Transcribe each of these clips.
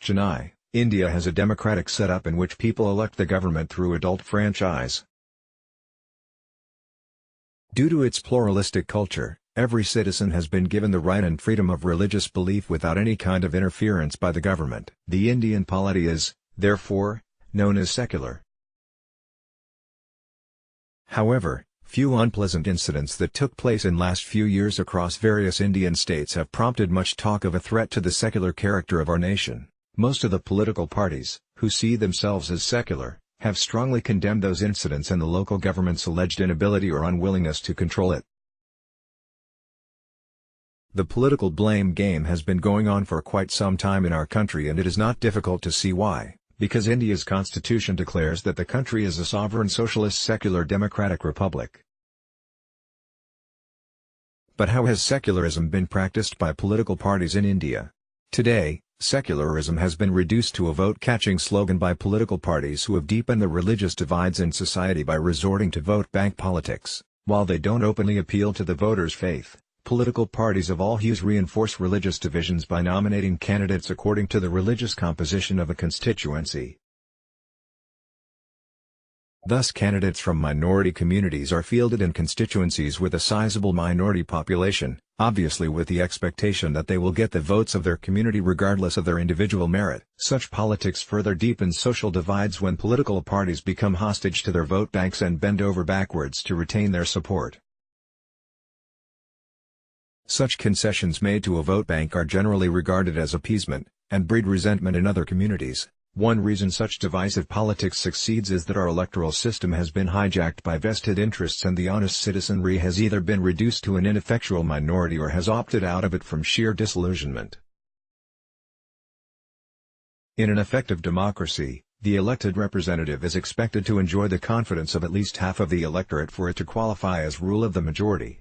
Chennai, India has a democratic setup in which people elect the government through adult franchise. Due to its pluralistic culture, every citizen has been given the right and freedom of religious belief without any kind of interference by the government. The Indian polity is, therefore, known as secular. However, few unpleasant incidents that took place in last few years across various Indian states have prompted much talk of a threat to the secular character of our nation. Most of the political parties, who see themselves as secular, have strongly condemned those incidents and the local government's alleged inability or unwillingness to control it. The political blame game has been going on for quite some time in our country, and it is not difficult to see why, because India's constitution declares that the country is a sovereign socialist secular democratic republic. But how has secularism been practiced by political parties in India? Today, secularism has been reduced to a vote-catching slogan by political parties who have deepened the religious divides in society by resorting to vote bank politics. While they don't openly appeal to the voters' faith, political parties of all hues reinforce religious divisions by nominating candidates according to the religious composition of a constituency. Thus, candidates from minority communities are fielded in constituencies with a sizable minority population, obviously with the expectation that they will get the votes of their community regardless of their individual merit. Such politics further deepens social divides when political parties become hostage to their vote banks and bend over backwards to retain their support. Such concessions made to a vote bank are generally regarded as appeasement, and breed resentment in other communities. One reason such divisive politics succeeds is that our electoral system has been hijacked by vested interests, and the honest citizenry has either been reduced to an ineffectual minority or has opted out of it from sheer disillusionment. In an effective democracy, the elected representative is expected to enjoy the confidence of at least half of the electorate for it to qualify as rule of the majority.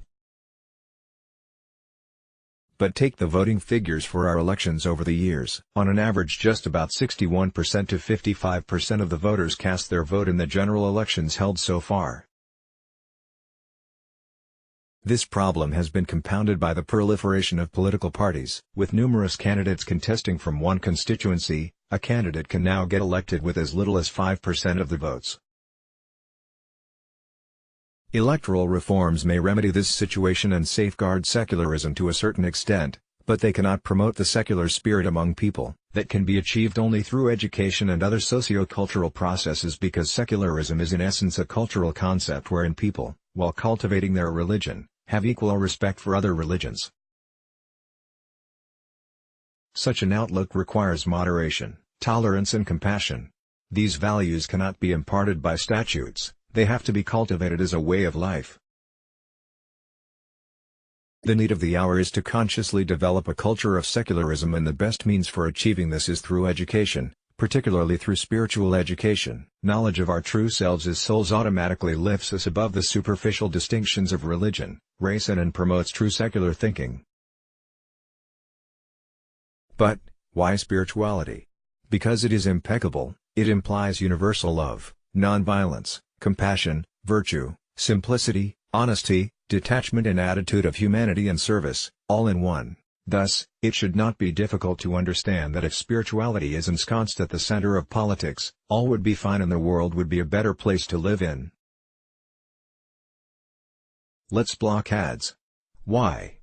But take the voting figures for our elections over the years. On an average, just about 61% to 55% of the voters cast their vote in the general elections held so far. This problem has been compounded by the proliferation of political parties. With numerous candidates contesting from one constituency, a candidate can now get elected with as little as 5% of the votes. Electoral reforms may remedy this situation and safeguard secularism to a certain extent, but they cannot promote the secular spirit among people. That can be achieved only through education and other socio-cultural processes, because secularism is in essence a cultural concept wherein people, while cultivating their religion, have equal respect for other religions. Such an outlook requires moderation, tolerance and compassion. These values cannot be imparted by statutes. They have to be cultivated as a way of life. The need of the hour is to consciously develop a culture of secularism, and the best means for achieving this is through education, particularly through spiritual education. Knowledge of our true selves as souls automatically lifts us above the superficial distinctions of religion, race and promotes true secular thinking. But, why spirituality? Because it is impeccable, it implies universal love, non-violence, compassion, virtue, simplicity, honesty, detachment and attitude of humanity and service, all in one. Thus, it should not be difficult to understand that if spirituality is ensconced at the center of politics, all would be fine and the world would be a better place to live in. Let's block ads. Why?